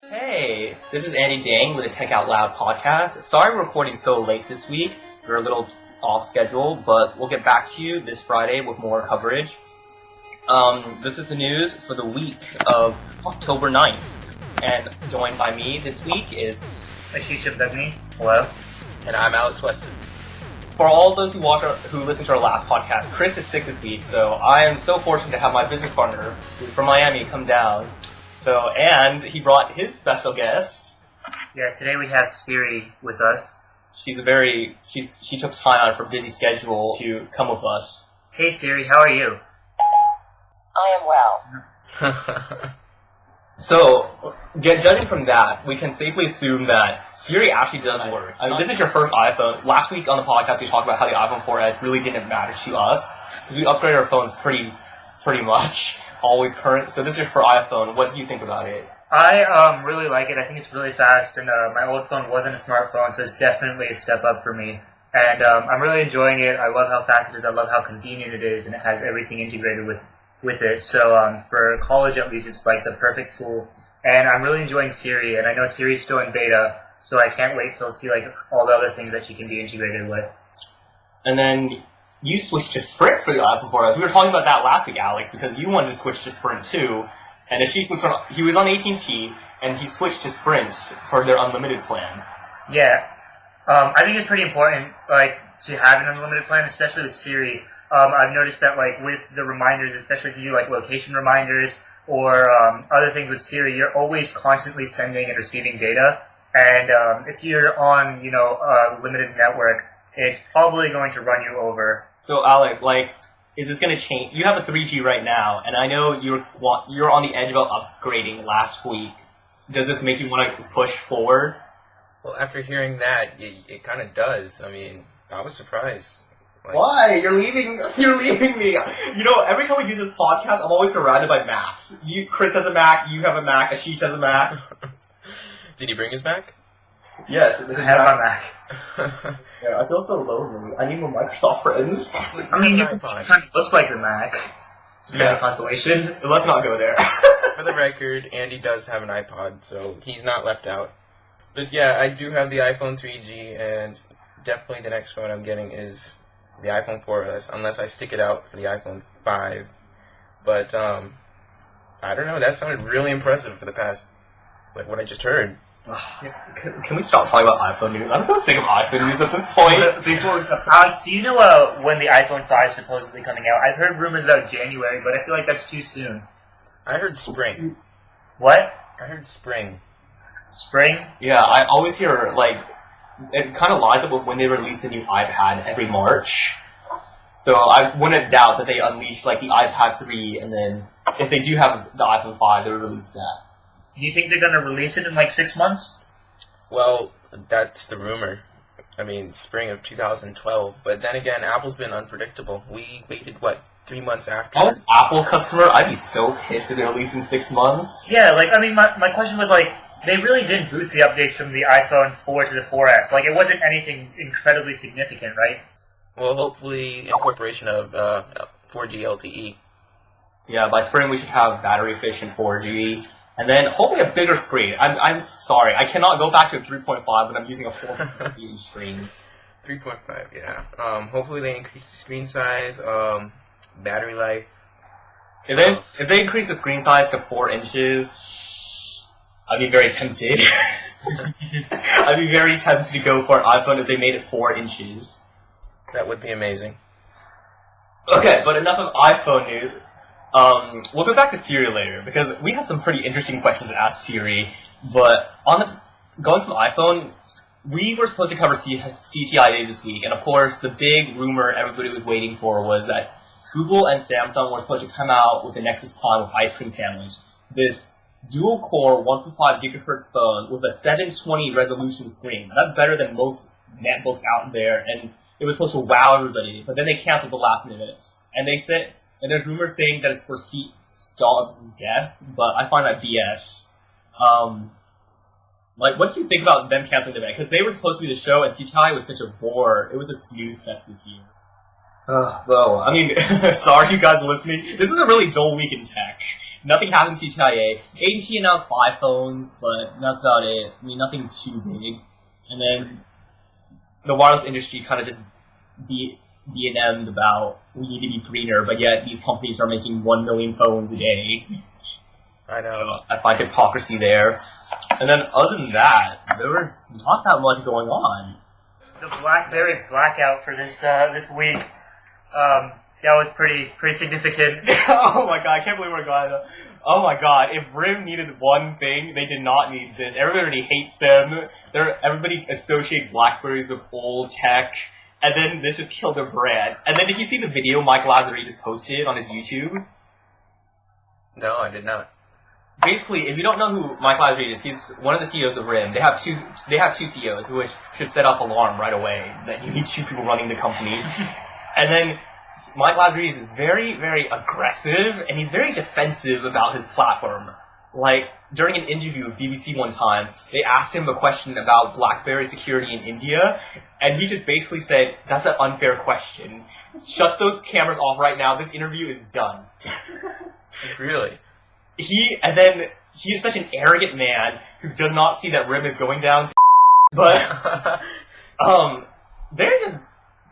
Hey, this is Andy Dang with the Tech Out Loud podcast. Sorry we're recording so late this week. We're a little off schedule, but we'll get back to you this Friday with more coverage. This is the news for the week of October 9th. And joined by me this week is Ashish Yamdagni. Hello. And I'm Alex Weston. For all those who listened to our last podcast, Chris is sick this week, so I am so fortunate to have my business partner, who's from Miami, come down. And he brought his special guest. Yeah, today we have Siri with us. She took time out of her busy schedule to come with us. Hey Siri, how are you? I am well. So, judging from that, we can safely assume that Siri actually does work. I mean, this is your first iPhone. Last week on the podcast, we talked about how the iPhone 4S really didn't matter to us, because we upgraded our phones pretty much, always current. So this is your first iPhone. What do you think about it? I really like it. I think it's really fast, and my old phone wasn't a smartphone, so it's definitely a step up for me. And I'm really enjoying it. I love how fast it is. I love how convenient it is, and it has everything integrated with it. So for college, at least, it's like the perfect tool. And I'm really enjoying Siri, and I know Siri's still in beta, so I can't wait till see like all the other things that she can be integrated with. And then you switched to Sprint for the iPhone 4S. We were talking about that last week, Alex, because you wanted to switch to Sprint too. And he was on AT&T, and he switched to Sprint for their unlimited plan. Yeah, I think it's pretty important, like, to have an unlimited plan, especially with Siri. I've noticed that, like, with the reminders, especially if you do, like, location reminders or other things with Siri, you're always constantly sending and receiving data. And if you're on, a limited network, it's probably going to run you over. So, Alex, is this going to change? You have a 3G right now, and I know you're on the edge of upgrading last week. Does this make you want to push forward? Well, after hearing that, it kind of does. I mean, I was surprised. Why? You're leaving me. Every time we do this podcast, I'm always surrounded by Macs. Chris has a Mac, you have a Mac, Ashish has a Mac. Did he bring his Mac? Yes, I have my Mac. Yeah, I feel so lonely. I need more Microsoft friends. I mean, it kind of looks like the Mac. Yeah, consolation. Let's not go there. For the record, Andy does have an iPod, so he's not left out. But yeah, I do have the iPhone 3G, and definitely the next phone I'm getting is the iPhone 4S, unless I stick it out for the iPhone 5. But, I don't know, that sounded really impressive for the past, what I just heard. Can we stop talking about iPhone news? I'm so sick of iPhone news at this point. Before Alex, do you know when the iPhone 5 is supposedly coming out? I've heard rumors about January, but I feel like that's too soon. I heard spring. What? I heard spring. Spring? Yeah, I always hear, it kind of lines up with when they release a new iPad every March. So I wouldn't doubt that they unleash, the iPad 3, and then if they do have the iPhone 5, they would release that. Do you think they're going to release it in 6 months? Well, that's the rumor. I mean, spring of 2012. But then again, Apple's been unpredictable. We waited, 3 months after? If I was an Apple customer, I'd be so pissed if they released in 6 months. Yeah, my question was, they really didn't boost the updates from the iPhone 4 to the 4S. It wasn't anything incredibly significant, right? Well, hopefully incorporation of 4G LTE. Yeah, by spring we should have battery-efficient 4G. And then hopefully a bigger screen. I'm sorry, I cannot go back to 3.5 when I'm using a 4.5-inch screen. 3.5, yeah. Hopefully they increase the screen size, battery life. If they increase the screen size to 4 inches, I'd be very tempted. I'd be very tempted to go for an iPhone if they made it 4 inches. That would be amazing. Okay, but enough of iPhone news. We'll go back to Siri later, because we have some pretty interesting questions to ask Siri, but going from iPhone, we were supposed to cover CTIA this week, and of course, the big rumor everybody was waiting for was that Google and Samsung were supposed to come out with the Nexus Prime with ice cream sandwich. This dual-core 1.5 gigahertz phone with a 720 resolution screen. That's better than most netbooks out there, and it was supposed to wow everybody, but then they canceled the last minute. And they said, and there's rumors saying that it's for Steve Jobs' death, but I find that BS. What do you think about them canceling the event? Because they were supposed to be the show, and CTI was such a bore. It was a snooze fest this year. Well, I mean, sorry you guys listening. This is a really dull week in tech. Nothing happened in CTIA. AT&T announced 5 phones, but that's about it. I mean, nothing too big. And then the wireless industry kind of just B&M'd about we need to be greener, but yet these companies are making 1 million phones a day. I know. So I find hypocrisy there. And then other than that, there was not that much going on. The BlackBerry blackout for this week. That was pretty significant. Oh my god, I can't believe we're going. Oh my god, if RIM needed one thing, they did not need this. Everybody hates them. Everybody associates Blackberries with old tech, and then this just killed their brand. And then did you see the video Mike Lazare just posted on his YouTube? No, I did not. Basically, if you don't know who Mike Lazare is, he's one of the CEOs of RIM. They have two CEOs, which should set off alarm right away that you need 2 people running the company. And then Mike Lazare is very, very aggressive, and he's very defensive about his platform. Like, during an interview with BBC one time, they asked him a question about BlackBerry security in India, and he just basically said, that's an unfair question. Shut those cameras off right now, this interview is done. Really? He is such an arrogant man who does not see that RIM is going down, but, they're just,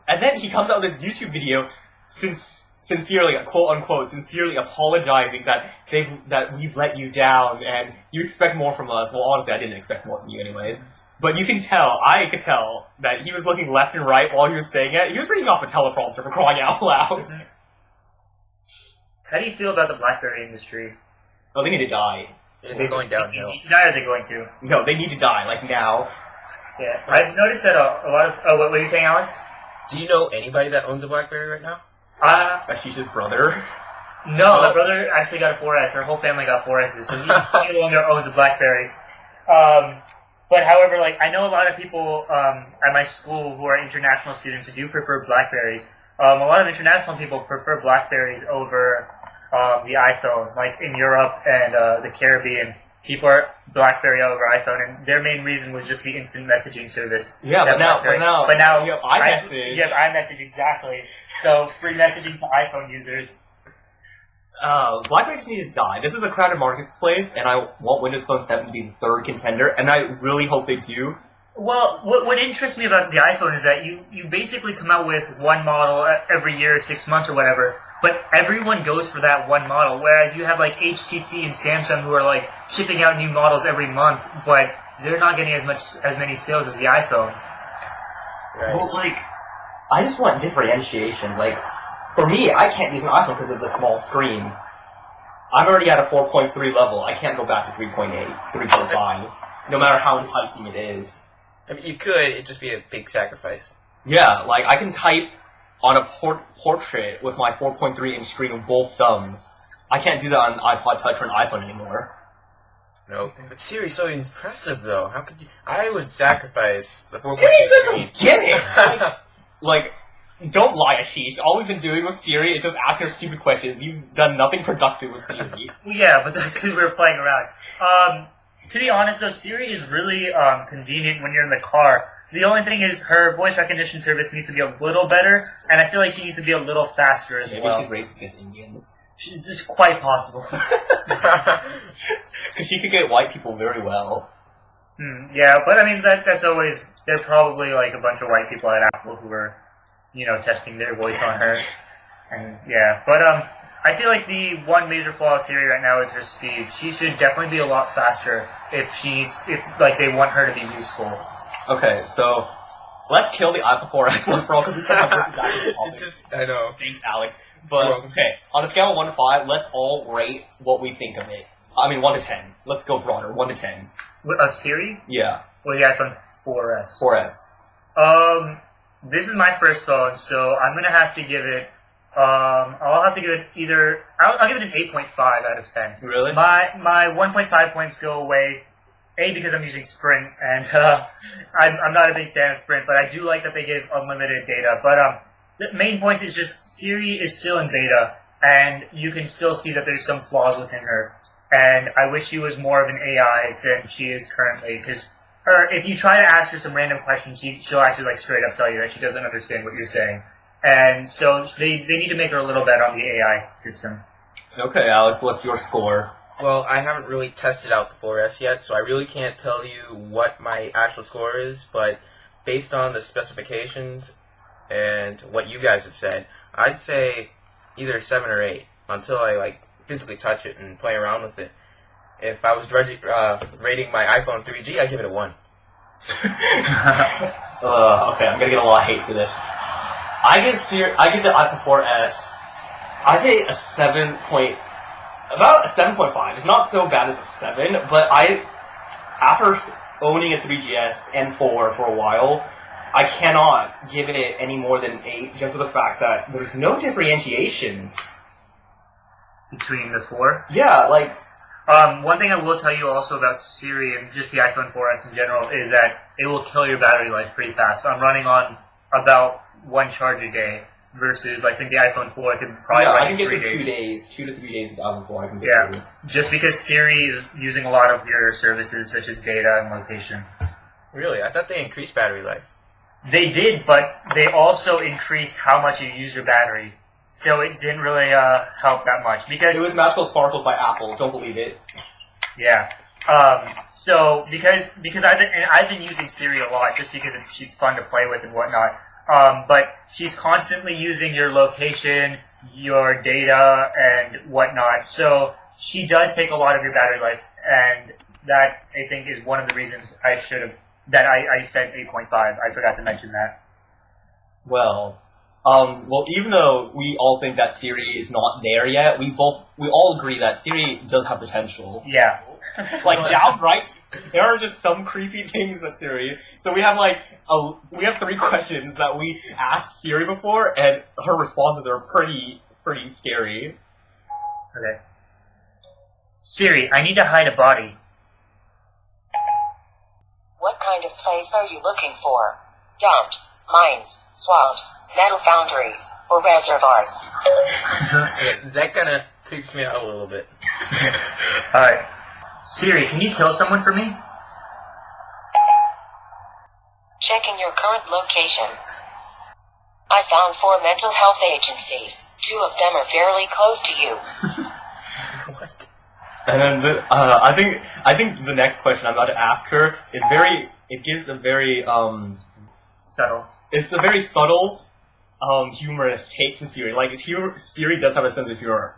and then he comes out with this YouTube video sincerely, quote unquote, sincerely apologizing that we've let you down and you expect more from us. Well, honestly, I didn't expect more from you anyways. But I could tell that he was looking left and right while he was saying it. He was reading off a teleprompter for crying out loud. How do you feel about the BlackBerry industry? Oh, they need to die. It's going downhill. They need to die, or are they going to? No, they need to die, like now. Yeah, I've noticed that a lot of... Oh, what were you saying, Alex? Do you know anybody that owns a BlackBerry right now? Ashish's brother. No, my brother actually got a 4S. Our whole family got 4Ss, so he no longer owns a BlackBerry. But however, like, I know a lot of people at my school who are international students who do prefer BlackBerries. A lot of international people prefer BlackBerries over the iPhone. Like in Europe and the Caribbean, people are BlackBerry over iPhone, and their main reason was just the instant messaging service. Yeah, but now you have iMessage. You have iMessage, exactly. So free messaging to iPhone users. BlackBerry just needs to die. This is a crowded marketplace, and I want Windows Phone 7 to be the 3rd contender, and I really hope they do. Well, what interests me about the iPhone is that you basically come out with one model every year, 6 months or whatever, but everyone goes for that one model, whereas you have like HTC and Samsung who are like shipping out new models every month, but they're not getting as many sales as the iPhone. Right. Well, like, I just want differentiation. Like, for me, I can't use an iPhone because of the small screen. I'm already at a 4.3 level. I can't go back to 3.8, 3.5, no matter how enticing it is. I mean, you could, it'd just be a big sacrifice. Yeah, like, I can type on a portrait with my 4.3-inch screen with both thumbs. I can't do that on iPod Touch or an iPhone anymore. No, but Siri's so impressive, though. How could you... I would sacrifice the 4.3 Siri's such a gimmick! Like, don't lie, Ashish. All we've been doing with Siri is just asking her stupid questions. You've done nothing productive with Siri. Well, yeah, but that's because we were playing around. To be honest, though, Siri is really convenient when you're in the car. The only thing is her voice recognition service needs to be a little better, and I feel like she needs to be a little faster as well. Maybe she's racist against Indians. It's just quite possible. Because she could get white people very well. Yeah, but I mean, that's always... They're probably like a bunch of white people at Apple who are, testing their voice on her. And yeah, but I feel like the one major flaw of Siri right now is her speed. She should definitely be a lot faster if they want her to be useful. Okay, so let's kill the iPhone 4S once for all because we said I know. Thanks, Alex. But okay, on a scale of 1 to 5, let's all rate what we think of it. I mean, 1 to 10. Let's go broader. 1 to 10. Of Siri? Yeah. Well, the iPhone 4S. 4S. This is my first phone, so I'm gonna have to give it. I'll have to give it either. I'll give it an 8.5 out of 10. Really? My 1.5 points go away. A, because I'm using Sprint, and I'm not a big fan of Sprint, but I do like that they give unlimited data. But the main point is just Siri is still in beta, and you can still see that there's some flaws within her. And I wish she was more of an AI than she is currently, because if you try to ask her some random questions, she'll actually straight up tell you that she doesn't understand what you're saying. And so they need to make her a little better on the AI system. Okay, Alex, what's your score? Well, I haven't really tested out the 4S yet, so I really can't tell you what my actual score is, but based on the specifications and what you guys have said, I'd say either 7 or 8 until I physically touch it and play around with it. If I was rating my iPhone 3G, I'd give it a 1. Okay, I'm gonna get a lot of hate for this. I give the iPhone 4S, I say about a 7.5. It's not so bad as a 7, but after owning a 3GS and 4 for a while, I cannot give it any more than 8 just for the fact that there's no differentiation. Between the 4? Yeah, one thing I will tell you also about Siri and just the iPhone 4S in general is that it will kill your battery life pretty fast. I'm running on about 1 charge a day versus I think the iPhone 4 I could probably run I can get 3 through days. 2 to 3 days with the iPhone 4. I can get through. Just because Siri is using a lot of your services such as data and location. Really? I thought they increased battery life. They did, but they also increased how much you use your battery. So it didn't really help that much because it was Magical Sparkles by Apple. Don't believe it. Yeah. So because I've been using Siri a lot just because she's fun to play with and whatnot. But she's constantly using your location, your data, and whatnot. So she does take a lot of your battery life, and that I think is one of the reasons I said 8.5. I forgot to mention that. Well, even though we all think that Siri is not there yet, we all agree that Siri does have potential. Yeah. Downright, there are just some creepy things at Siri. So we have we have 3 questions that we asked Siri before, and her responses are pretty scary. Okay. Siri, I need to hide a body. What kind of place are you looking for? Dumps, mines, swamps, metal foundries, or reservoirs? That kind of creeps me out a little bit. Alright. Siri, can you kill someone for me? Checking your current location. I found 4 mental health agencies. 2 of them are fairly close to you. What? And then I think the next question I'm about to ask her is it gives a very Subtle. It's a very subtle, humorous take from Siri. Siri does have a sense of humor.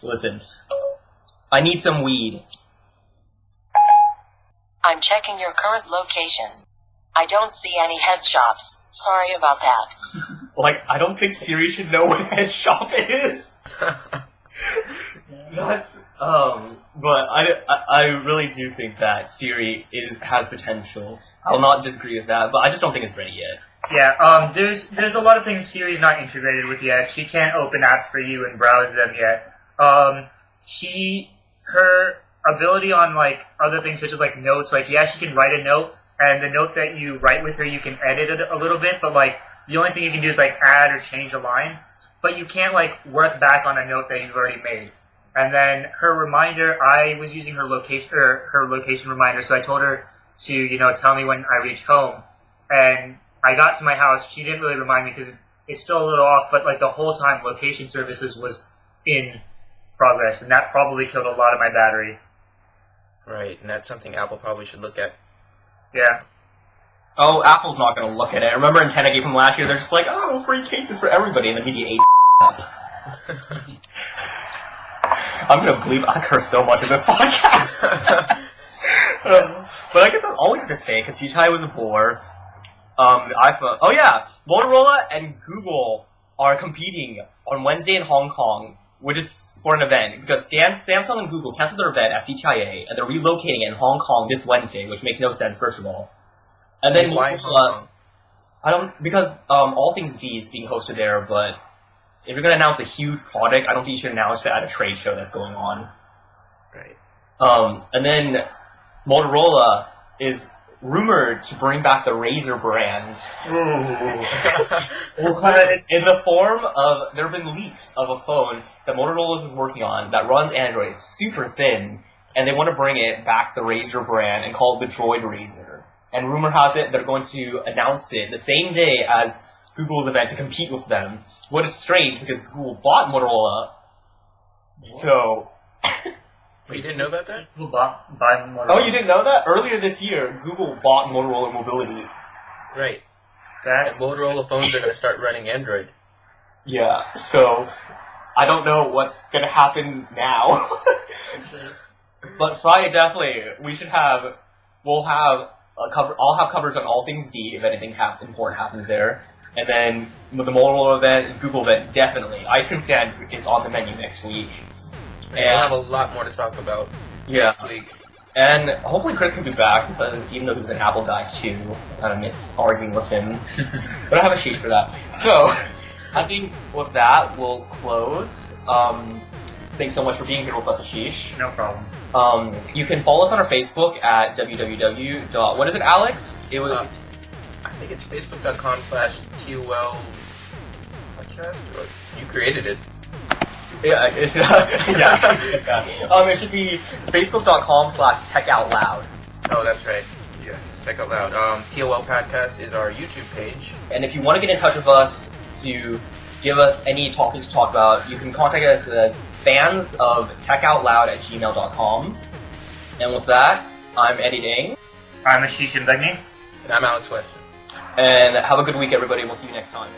Listen, I need some weed. I'm checking your current location. I don't see any head shops. Sorry about that. I don't think Siri should know what a head shop is. That's, but I really do think that Siri has potential. I will not disagree with that, but I just don't think it's ready yet. Yeah, there's a lot of things Siri's not integrated with yet. She can't open apps for you and browse them yet. Her ability on other things such as notes, she can write a note, and the note that you write with her you can edit it a little bit, but the only thing you can do is add or change a line, but you can't work back on a note that you've already made. And then her reminder, I was using her location reminder, so I told her to tell me when I reach home, and I got to my house. She didn't really remind me because it's still a little off, but the whole time location services was in progress, and that probably killed a lot of my battery. Right, and that's something Apple probably should look at. Yeah. Oh, Apple's not going to look at it. Remember in 10 I gave from last year, they're just free cases for everybody, and then he ate up. I'm going to believe I curse so much in this podcast. But I guess that's all we have to say, because CTI was a bore. The iPhone. Oh yeah, Motorola and Google are competing on Wednesday in Hong Kong, which is for an event, because Samsung and Google canceled their event at CTIA, and they're relocating it in Hong Kong this Wednesday, which makes no sense, first of all. And then why Hong Kong? Because All Things D is being hosted there, but if you're going to announce a huge product, I don't think you should announce it at a trade show that's going on. Right. And then Motorola is rumored to bring back the Razr brand. In the form of, there have been leaks of a phone that Motorola is working on that runs Android. It's super thin, and they want to bring it back, the Razr brand, and call it the Droid Razr. And rumor has it they're going to announce it the same day as Google's event to compete with them. What is strange, because Google bought Motorola So... Wait, you didn't know about that? People buy Motorola. Oh, you didn't know that? Earlier this year, Google bought Motorola Mobility. Right. That's And Motorola phones are going to start running Android. Yeah, so... I don't know what's gonna happen now. But Friday, definitely, we'll have I'll have coverage on all things D if anything important happens there. And then with the Motorola event, Google event, definitely. Ice Cream Stand is on the menu next week. And we'll have a lot more to talk about next week. And hopefully Chris can be back, but even though he was an Apple guy too, I kind of miss arguing with him. But I have Ashish for that. So, I think with that, we'll close. Thanks so much for being here with us, Ashish. no problem. You can follow us on our Facebook at What is it, Alex? It was... I think it's facebook.com/TOL podcast, or you created it. Yeah, it should, it should be facebook.com/TechOutLoud. Oh, that's right. Yes, check out loud. TOL podcast is our YouTube page. And if you want to get in touch with us to give us any topics to talk about, you can contact us as fansoftechoutloud@gmail.com. And with that, I'm Eddie Dang. I'm Ashish Yamdagni. And I'm Alex Weston. And have a good week, everybody. We'll see you next time.